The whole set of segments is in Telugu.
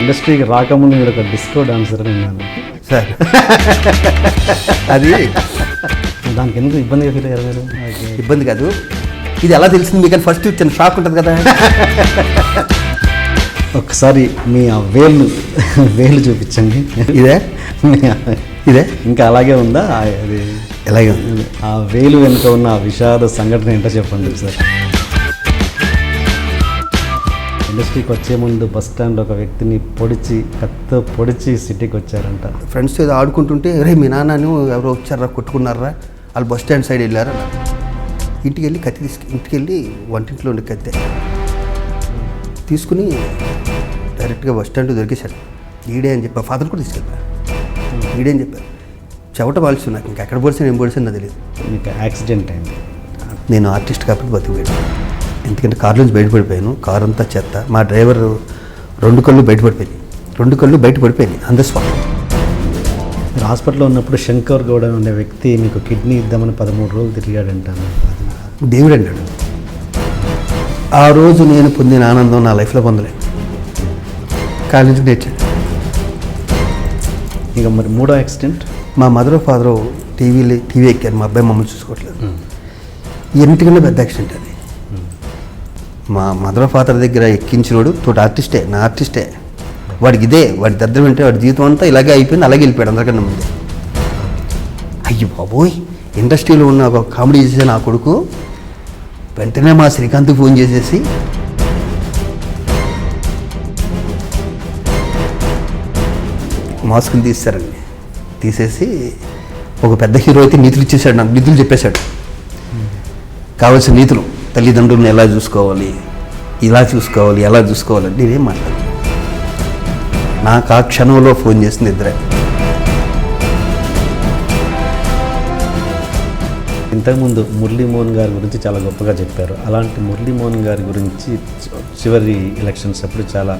ఇండస్ట్రీకి రాకముందు మీరు ఒక డిస్కో డాన్సర్ అని విన్నాను సార్. అది దానికి ఎందుకు ఇబ్బందిగా ఫీల్ అయ్యారు మీరు? ఇబ్బంది కాదు, ఇది ఎలా తెలిసింది మీకు అని ఫస్ట్ చిన్న షాక్ ఉంటుంది కదా. ఒకసారి మీ ఆ వేలు చూపించండి. ఇదే ఇదే ఇంకా అలాగే ఉందా అది? ఎలాగే ఉంది. ఆ వేలు వెనుక ఉన్న ఆ విషాద సంఘటన ఏంటో చెప్పండి సార్. ఇండస్ట్రీకి వచ్చే ముందు బస్ స్టాండ్ ఒక వ్యక్తిని కత్తితో పొడిచి సిటీకి వచ్చారంట. ఫ్రెండ్స్ ఏదో ఆడుకుంటుంటే రే మీ నాన్నను ఎవరో వచ్చారా కొట్టుకున్నారా, వాళ్ళు బస్ స్టాండ్ సైడ్ వెళ్ళారా. ఇంటికి వెళ్ళి కత్తి ఇంటికి వెళ్ళి వంటింట్లో ఉండి కత్తి తీసుకుని డైరెక్ట్గా బస్ స్టాండ్ దొరికేశాడు. ఈడే అని చెప్పి ఫాదర్ కూడా తీసుకెళ్ళారు. ఈడే అని చెప్పారు. చెవట పాల్సి నాకు ఇంకా ఎక్కడ పొడిసాను ఏం పొడిసాను నాకు తెలియదు. మీకు యాక్సిడెంట్ అయింది. నేను ఆర్టిస్ట్ కాబట్టి బతికిపోయాను. ఎందుకంటే కారు నుంచి బయటపడిపోయాను. కారు అంతా చెత్త. మా డ్రైవర్ రెండు కళ్ళు బయటపడిపోయింది ఆన్ ద స్పాట్. మీరు హాస్పిటల్లో ఉన్నప్పుడు శంకర్ గౌడ అనే వ్యక్తి మీకు కిడ్నీ ఇద్దామని 13 రోజులు తిరిగాడంటాను. దేవుడు అన్నాడు. ఆ రోజు నేను పొందిన ఆనందం నా లైఫ్లో పొందలేదు. కాలేజీ నేర్చాను. ఇక మరి మూడో యాక్సిడెంట్, మా మదర్ ఫాదరు టీవీ ఎక్కారు. మా అబ్బాయి మమ్మల్ని చూసుకోవట్లేదు. ఎన్నిటికన్నా పెద్ద యాక్సిడెంట్ అది. మా మదర్ ఫాదర్ దగ్గర ఎక్కించినోడు తోటి ఆర్టిస్టే, నా ఆర్టిస్టే. వాడి దద్దరం అంటే వాడి జీవితం అంతా ఇలాగే అయిపోయింది. అలాగే వెళ్ళిపోయాడు అందరికన్నా ముందే. అయ్యో బాబోయ్, ఇండస్ట్రీలో ఉన్న ఒక కామెడీ చేసే నా కొడుకు వెంటనే మా శ్రీకాంత్ ఫోన్ చేసేసి మాస్కులు తీస్తారండి. తీసేసి ఒక పెద్ద హీరో అయితే నీతులు ఇచ్చేసాడు. నాకు నీతులు చెప్పేశాడు. కావాల్సిన నీతులు, తల్లిదండ్రులను ఎలా చూసుకోవాలి, ఎలా చూసుకోవాలి. నేనేం మాట్లాడు. నాకు ఆ క్షణంలో ఫోన్ చేసింది ఇద్దరే. ఇంతకుముందు మురళీమోహన్ గారి గురించి చాలా గొప్పగా చెప్పారు. అలాంటి మురళీమోహన్ గారి గురించి చివరి ఎలక్షన్స్ అప్పుడు చాలా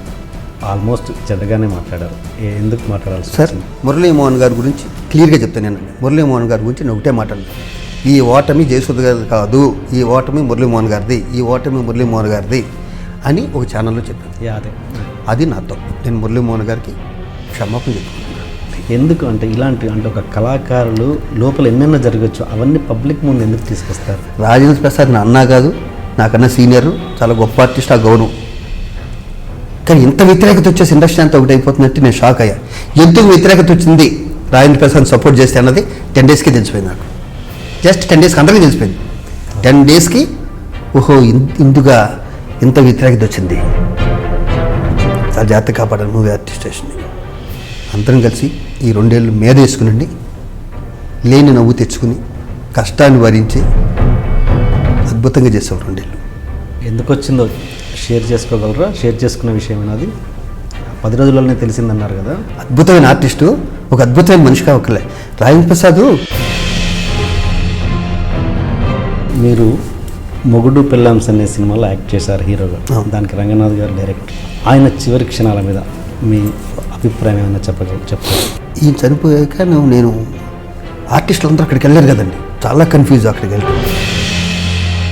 ఆల్మోస్ట్ చెడ్డగానే మాట్లాడారు. ఎందుకు మాట్లాడాలి సార్? మురళీమోహన్ గారి గురించి క్లియర్గా చెప్తాను నేను. మురళీమోహన్ గారి గురించి నేను ఒకటే మాట్లాడను. ఈ ఓటమి జయసుధ గారిది కాదు, ఈ ఓటమి మురళీమోహన్ గారిది అని ఒక ఛానల్లో చెప్పాను. అది నా తప్పు. నేను మురళీమోహన్ గారికి క్షమాపణ చెప్పుకున్నాను. ఎందుకు అంటే ఇలాంటి ఒక కళాకారులు లోపల ఎన్నెన్నో జరగచ్చు, అవన్నీ పబ్లిక్ ముందు ఎందుకు తీసుకొస్తారు? రాజేంద్ర ప్రసాద్ నా అన్నా కాదు, నాకన్నా సీనియర్, చాలా గొప్ప ఆర్టిస్ట్, ఆ గౌరవం. కానీ ఇంత వ్యతిరేకత వచ్చేసి ఇండస్ట్రీ అంతా ఒకటి అయిపోతున్నట్టు నేను షాక్ అయ్యా. ఎందుకు వ్యతిరేకత వచ్చింది రాజేంద్ర ప్రసాద్ సపోర్ట్ చేస్తే అన్నది 10 డేస్కి తెలిసిపోయింది నాకు. జస్ట్ 10 డేస్కి అందరికీ తెలిసిపోయింది. 10 డేస్కి ఓహో ఇంత వ్యతిరేకత వచ్చింది. ఆ జాతి కాపాడాలి మూవీ ఆర్టిస్టేషన్. అందరం కలిసి ఈ 2 ఏళ్ళు మీద వేసుకునండి, లేని నవ్వు తెచ్చుకుని కష్టాన్ని భరించి అద్భుతంగా చేసాం 2 ఏళ్ళు. ఎందుకు వచ్చిందో షేర్ చేసుకోగలరా? షేర్ చేసుకున్న విషయం అది 10 రోజుల్లోనే తెలిసిందన్నారు కదా. అద్భుతమైన ఆర్టిస్టు, ఒక అద్భుతమైన మనిషి కావక్కలే రాజేంద్ర ప్రసాద్. మీరు మొగుడు పెళ్ళాంస్ అనే సినిమాలో యాక్ట్ చేశారు హీరోగా. దానికి రంగనాథ్ గారు డైరెక్టర్. ఆయన చివరి క్షణాల మీద మీ అభిప్రాయం ఏమైనా చెప్పారు? ఈయన చనిపోయాక నేను ఆర్టిస్టులు అందరూ అక్కడికి వెళ్ళారు కదండి, చాలా కన్ఫ్యూజ్. అక్కడికి వెళ్ళి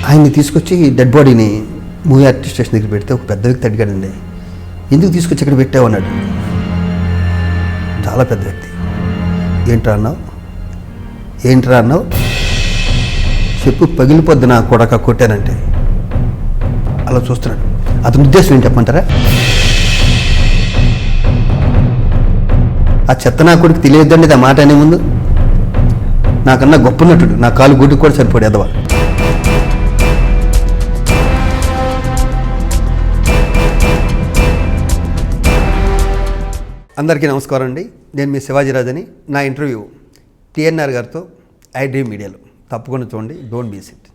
ఆయన్ని తీసుకొచ్చి డెడ్ బాడీని మూవీ ఆర్టిస్టేషన్ దగ్గర పెడితే ఒక పెద్ద వ్యక్తి అడిగాడండి, ఎందుకు తీసుకొచ్చి ఇక్కడ పెట్టావు అన్నాడు. చాలా పెద్ద వ్యక్తి. ఏంట్రా అన్నావు చెప్పు, పగిలిపోద్ది నా కొడక కొట్టానంటే. అలా చూస్తున్నాడు. అతని ఉద్దేశం ఏంటి చెప్పమంటారా? ఆ చెత్త నా కొడుకు తెలియద్దండి ఆ మాట అనే ముందు. నాకన్నా గొప్ప నటుడు, నా కాలు గుడ్డుకు కూడా సరిపోడు ఎదవా. అందరికీ నమస్కారం అండి. నేను మీ శివాజీరాజని. నా ఇంటర్వ్యూ TNR గారితో ఐ డ్రీమ్ మీడియాలో తప్పకుండా చూడండి. Don't miss it.